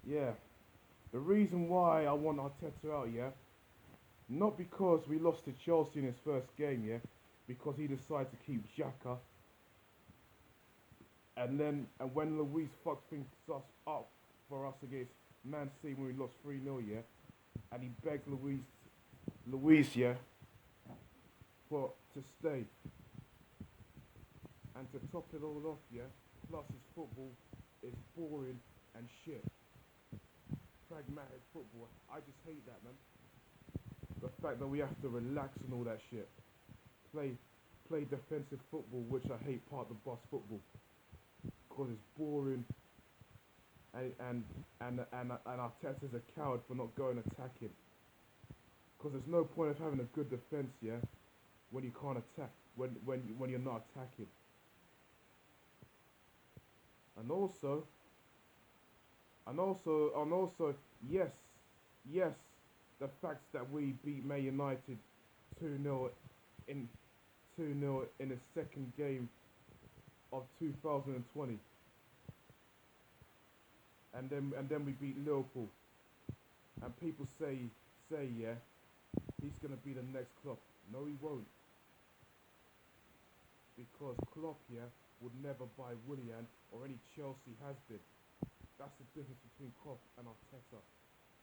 Yeah. The reason why I want Arteta out, yeah, not because we lost to Chelsea in his first game, yeah, because he decided to keep Xhaka, and when Luis fucked things up for us against Man City when we lost 3-0, yeah, and he begged Luis, yeah, for to stay, and to top it all off, yeah, plus his football is boring and shit, pragmatic football. I just hate that, man. The fact that we have to relax and all that shit. Play play defensive football, which I hate part of the boss football, because it's boring and Arteta's a coward for not going attacking. Because there's no point of having a good defense, yeah, when you can't attack, when you're not attacking. And also, and also, yes, yes, the fact that we beat Man United 2-0 in 2-0 in the second game of 2020, and then we beat Liverpool, and people say yeah, he's gonna be the next Klopp. No, he won't, because Klopp, yeah, would never buy Willian or any Chelsea has been. That's the difference between Klopp and Arteta.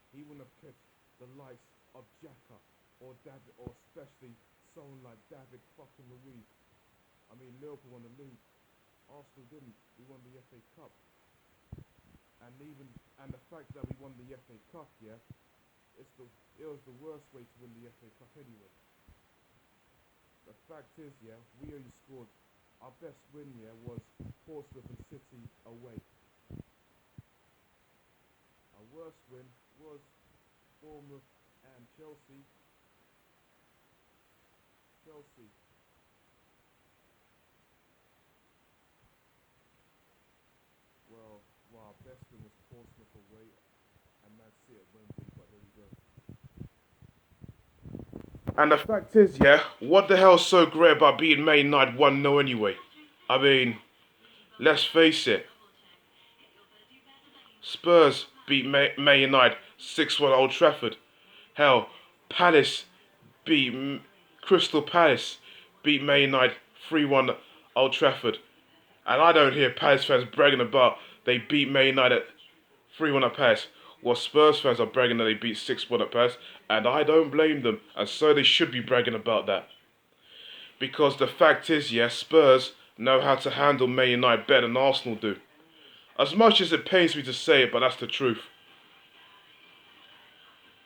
He wouldn't have kept the likes of Xhaka or David, or especially someone like David fucking Luiz. I mean, Liverpool won the league. Arsenal didn't. We won the FA Cup, and the fact that we won the FA Cup, yeah, it's the it was the worst way to win the FA Cup anyway. The fact is, yeah, we only scored our best win, yeah, was Portsmouth and City away. Our worst win was Bournemouth and Chelsea. Chelsea. Well, our best win was Portsmouth away and Man City at Wembley, but there we go. And the fact is, yeah, what the hell's so great about beating Man United 1-0 anyway? I mean, let's face it, Spurs beat Man United 6-1 at Old Trafford. Hell, Palace beat Crystal Palace beat Man United 3-1 at Old Trafford. And I don't hear Palace fans bragging about they beat Man United 3-1 at Palace. Well, Spurs fans are bragging that they beat 6-1 at Palace, and I don't blame them, and so they should be bragging about that. Because the fact is, yes, Spurs know how to handle Man United better than Arsenal do. As much as it pains me to say it, but that's the truth.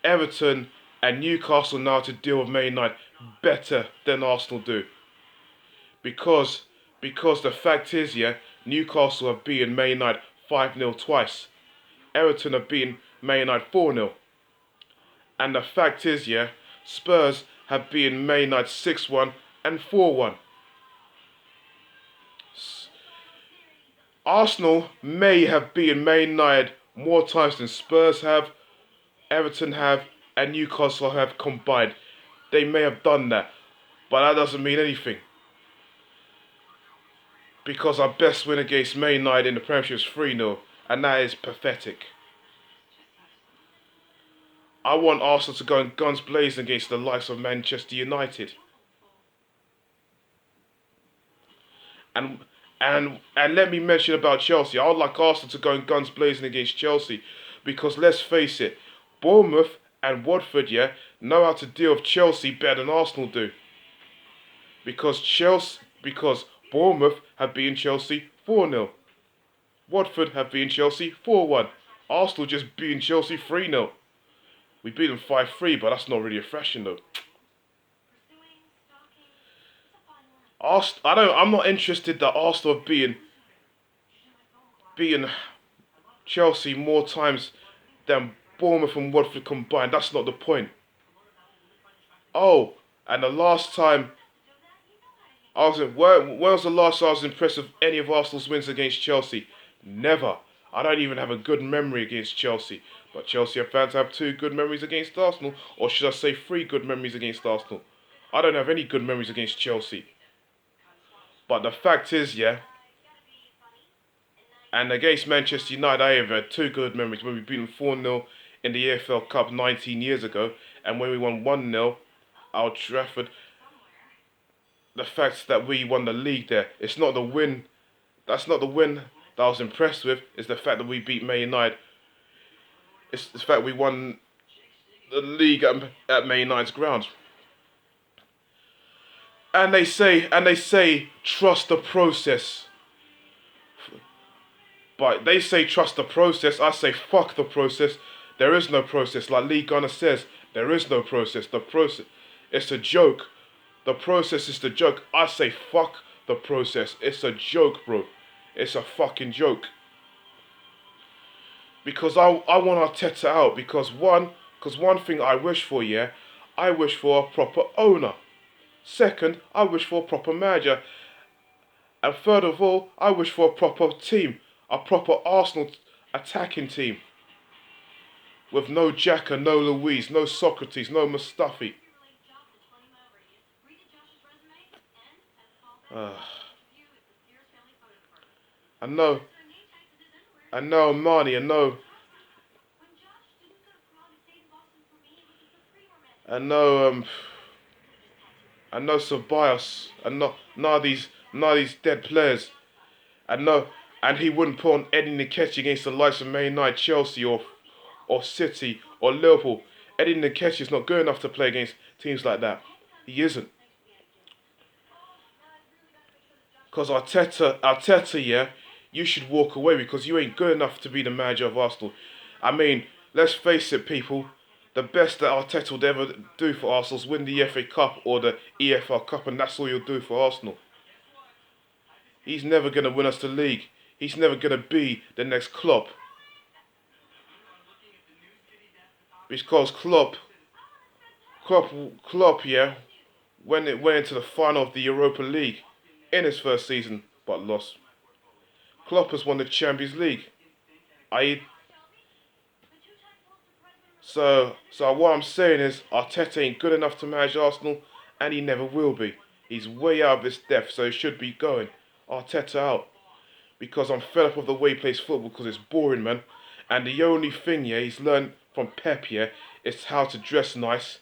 Everton and Newcastle know how to deal with Man United better than Arsenal do. Because because the fact is, yeah, Newcastle have beaten Man United 5-0 twice. Everton have beaten Man United 4-0. And the fact is, yeah, Spurs have beaten Man United 6-1 and 4-1. Arsenal may have beaten Man United more times than Spurs have, Everton have, and Newcastle have combined. They may have done that, but that doesn't mean anything. Because our best win against Man United in the Premiership is 3-0, and that is pathetic. I want Arsenal to go in guns blazing against the likes of Manchester United. And and let me mention about Chelsea. I would like Arsenal to go in guns blazing against Chelsea, because let's face it, Bournemouth and Watford, yeah, know how to deal with Chelsea better than Arsenal do. Because Bournemouth have beaten Chelsea 4-0. Watford have beaten Chelsea 4-1. Arsenal just beaten Chelsea 3-0. We beat them 5-3, but that's not really refreshing though. I'm not interested that Arsenal have beaten Chelsea more times than Bournemouth and Watford combined. That's not the point. Oh, and the last time when was the last time I was impressed with any of Arsenal's wins against Chelsea? Never. I don't even have a good memory against Chelsea. But Chelsea fans have two good memories against Arsenal, or should I say three good memories against Arsenal? I don't have any good memories against Chelsea. But the fact is, yeah, And against Manchester United, I have had two good memories when we beat them 4-0 in the EFL Cup 19 years ago, and when we won 1-0 at Old Trafford. The fact that we won the league there, it's not the win. That's not the win that I was impressed with. It's the fact that we beat Man United. It's the fact we won the league at Man United's ground. And they say trust the process. But they say trust the process. I say fuck the process. There is no process. Like Lee Gunner says, there is no process. The process, it's a joke. The process is the joke. I say fuck the process. It's a joke, bro. It's a fucking joke. Because I want Arteta out. Because one thing I wish for, yeah, I wish for a proper owner. Second, I wish for a proper manager. And third of all, I wish for a proper team. A proper Arsenal attacking team. With no Xhaka, no Louise, no Socrates, no Mustafi. Uh, I know, I know Marnie, I know, I know Ceballos, I know none of these dead players. I know, and he wouldn't put on Eddie Nketiah against the likes of Man United, Chelsea, or City, or Liverpool. Eddie Nketiah is not good enough to play against teams like that. He isn't. Because Arteta, yeah, you should walk away because you ain't good enough to be the manager of Arsenal. I mean, let's face it, people. The best that Arteta would ever do for Arsenal is win the FA Cup or the EFL Cup, and that's all he'll do for Arsenal. He's never going to win us the league. He's never going to be the next Klopp. Because Klopp, yeah, when it went into the final of the Europa League in his first season, but lost. Klopp has won the Champions League. I so what I'm saying is Arteta ain't good enough to manage Arsenal, and he never will be. He's way out of his depth, so he should be going. Arteta out. Because I'm fed up of the way he plays football because it's boring, man. And the only thing, yeah, he's learned from Pep, yeah, is how to dress nice,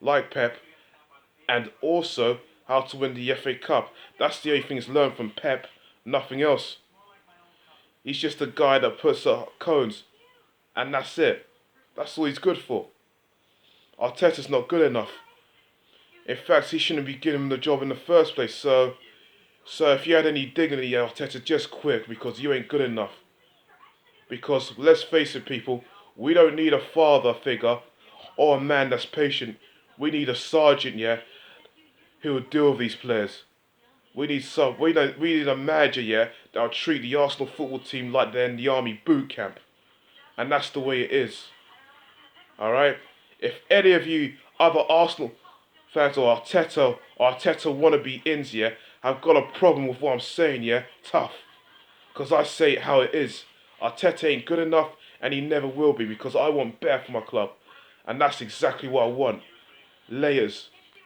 like Pep, and also how to win the FA Cup. That's the only thing he's learned from Pep, nothing else. He's just a guy that puts up cones, and that's it. That's all he's good for. Arteta's not good enough. In fact, he shouldn't be giving him the job in the first place. So if you had any dignity, Arteta, just quit because you ain't good enough. Because let's face it, people, we don't need a father figure or a man that's patient. We need a sergeant, yeah, who will deal with these players. We need a manager, yeah, that'll treat the Arsenal football team like they're in the army boot camp. And that's the way it is. Alright? If any of you other Arsenal fans or Arteta wannabe ins, yeah, have got a problem with what I'm saying, yeah, tough. Because I say it how it is. Arteta ain't good enough and he never will be because I want better for my club. And that's exactly what I want. Layers.